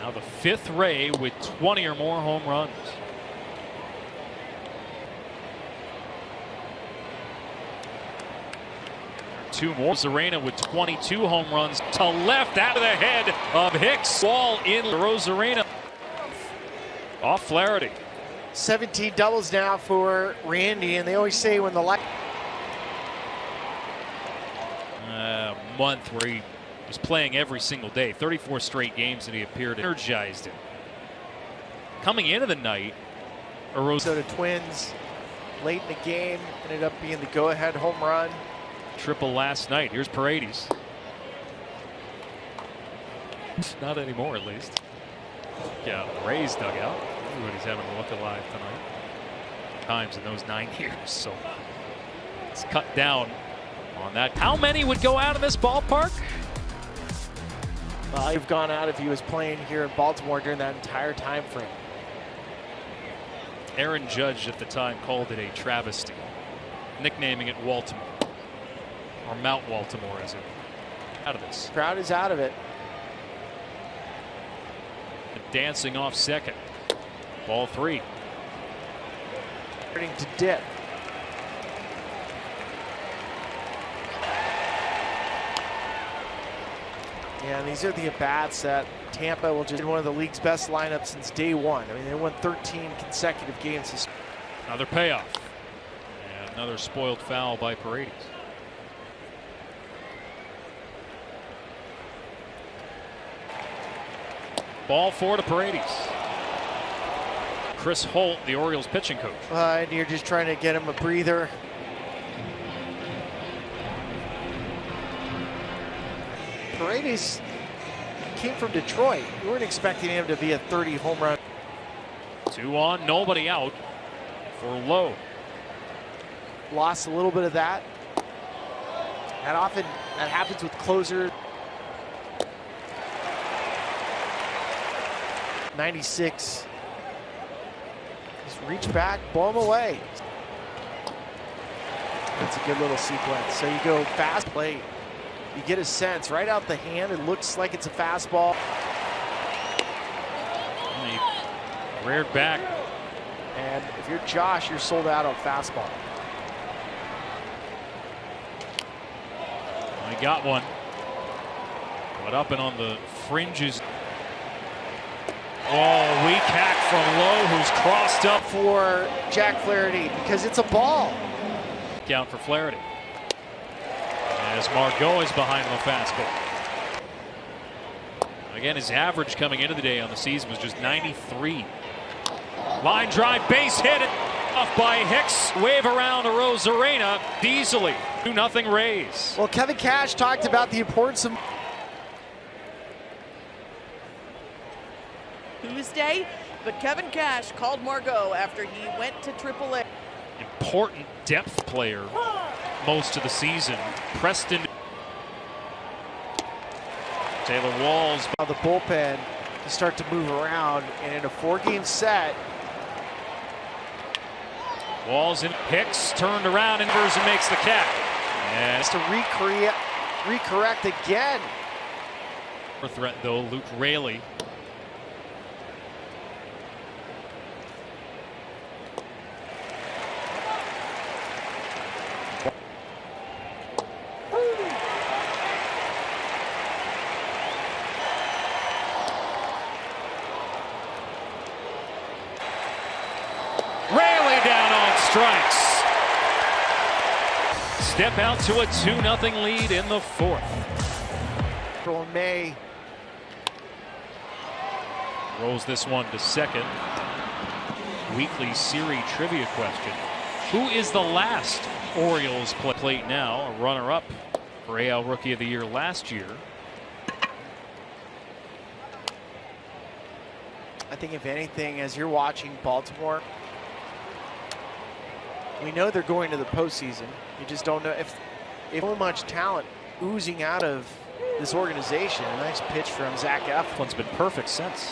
Now the fifth Ray with 20 or more home runs. Two more. Rosarena with 22 home runs to left out of the head of Hicks. Ball in Rosarena. Off Flaherty. 17 doubles now for Randy, and they always say when the light. A month where he was playing every single day, 34 straight games that he appeared, energized him. Coming into the night, Minnesota Twins late in the game ended up being the go-ahead home run. Triple last night. Here's Paredes. Not anymore, at least. Yeah, Rays dugout. Everybody's having a look alive tonight. Times in those 9 years, so it's cut down on that. How many would go out of this ballpark? Well, he'd gone out if he was playing here in Baltimore during that entire time frame. Aaron Judge at the time called it a travesty, nicknaming it Waltimore, or Mount Waltimore, as it out of this. Crowd is out of it. Dancing off second. Ball three. Starting to dip. Yeah, and these are the at-bats that Tampa will just one of the league's best lineups since day one. I mean, they won 13 consecutive games. Another payoff. And another spoiled foul by Paredes. Ball four to Paredes. Chris Holt, the Orioles pitching coach. And you're just trying to get him a breather. Paredes came from Detroit. We weren't expecting him to be a 30 home run. 2 on, nobody out for Lowe. Lost a little bit of that. That happens with closers. 96. Just reach back, blow him away. That's a good little sequence. So you go fast plate. You get a sense right out the hand. It looks like it's a fastball. And he reared back. And if you're Josh, you're sold out on fastball. He got one. But up and on the fringes. Oh, weak hack from Lowe, who's crossed up for Jack Flaherty because it's a ball. Count for Flaherty. As Margot is behind him a fastball. Again, his average coming into the day on the season was just 93. Line drive, base hit, off by Hicks. Wave around to Rosarena easily. 2-0 Rays. Well, Kevin Cash talked about the importance of Tuesday, but Kevin Cash called Margot after he went to AAA. Important depth player most of the season. Preston. Taylor Walls. The bullpen to start to move around, and in a 4-game set. Walls and Hicks turned around and makes the catch. And to recorrect again. Threat though, Luke Raley. Raley down on strikes. Step out to a 2-0 lead in the fourth. April and May. Rolls this one to second. Weekly Siri trivia question. Who is the last Orioles plate now? A runner-up for AL Rookie of the Year last year. I think if anything, as you're watching Baltimore, we know they're going to the postseason. You just don't know if so much talent oozing out of this organization. A nice pitch from Zach Eflin's been perfect since.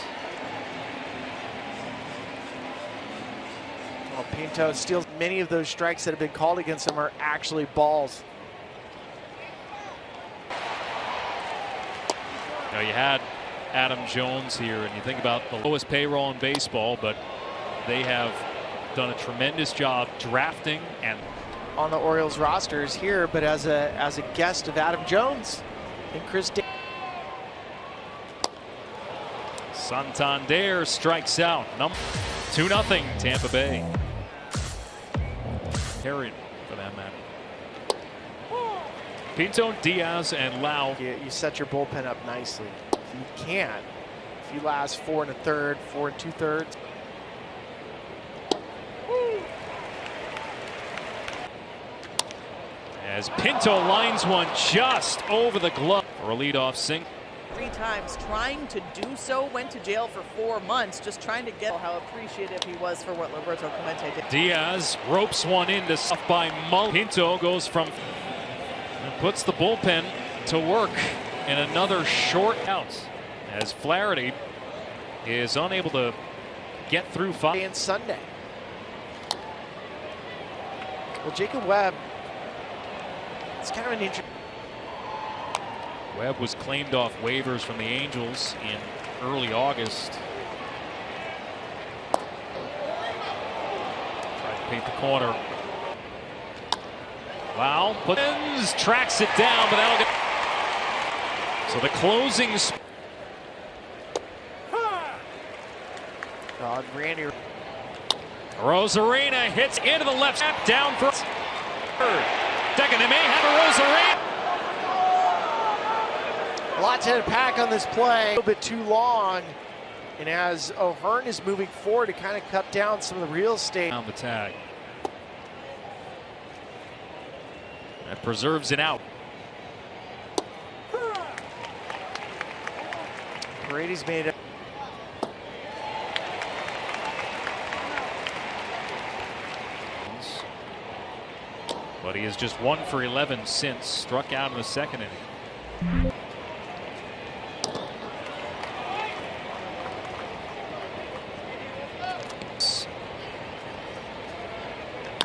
Well, Pinto steals. Many of those strikes that have been called against him are actually balls. Now you had Adam Jones here, and you think about the lowest payroll in baseball, but they have done a tremendous job drafting and on the Orioles roster is here, but as a guest of Adam Jones and Chris. Santander strikes out. 2-0 Tampa Bay. Period for that matter. Pinto, Diaz, and Lau. You set your bullpen up nicely. If you can't, if you last 4 1/3, 4 2/3. As Pinto lines one just over the glove for a leadoff single. 3 times trying to do so, went to jail for 4 months, just trying to get how appreciative he was for what Roberto Clemente did. Diaz ropes one in to stuff by Mull. Pinto goes from and puts the bullpen to work in another short out as Flaherty is unable to get through 5. And Sunday. Well, Jacob Webb, it's kind of an interesting. Webb was claimed off waivers from the Angels in early August. Tried to paint the corner. Wow, tracks it down, but that'll get. So the closing. Randy Rosarena hits into the left, down for third. Second, they may have a Rosarena. Lots to pack on this play. A little bit too long, and as O'Hearn is moving forward to kind of cut down some of the real estate. On the tag. That preserves it out. Brady's made it. But he has just 1 for 11 since. Struck out in the second inning.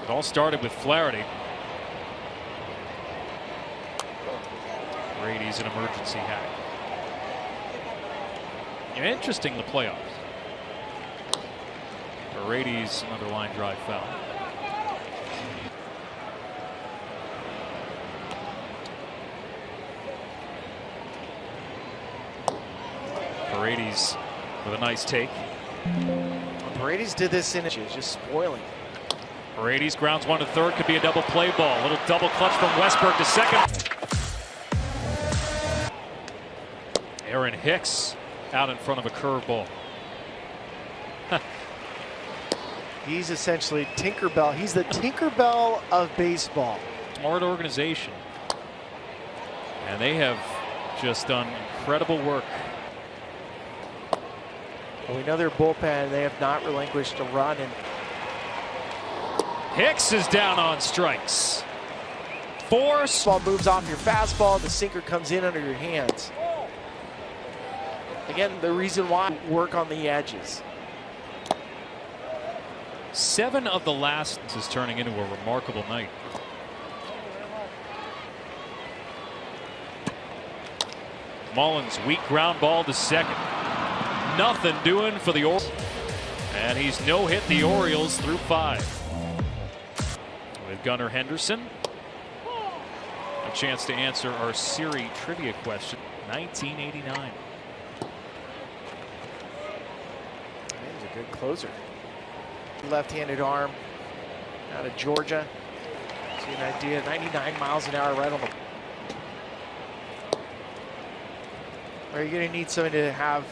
It all started with Flaherty. Brady's an emergency hack. Interesting, the playoffs. Brady's another line drive foul. Brady's with a nice take. Brady's did this in inches, just spoiling. Brady's grounds 1 to third, could be a double play ball. Little double clutch from Westberg to second. Aaron Hicks out in front of a curveball. He's essentially Tinkerbell. He's the Tinkerbell of baseball. Smart organization. And they have just done incredible work. Well, we know their bullpen, they have not relinquished a run. And Hicks is down on strikes. Force. Ball moves off your fastball, the sinker comes in under your hands. Again, the reason why work on the edges. 7 of the last is turning into a remarkable night. Mullins, weak ground ball to second. Nothing doing for the Orioles. And he's no-hit the Orioles through 5. With Gunnar Henderson. A chance to answer our Siri trivia question. 1989. He's a good closer. Left-handed arm out of Georgia. See an idea, 99 miles an hour right on the. Are you going to need somebody to have?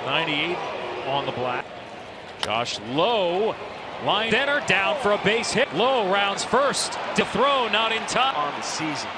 98 on the black. Josh Lowe, line center, down for a base hit. Lowe rounds first. To throw, not in time. On the season.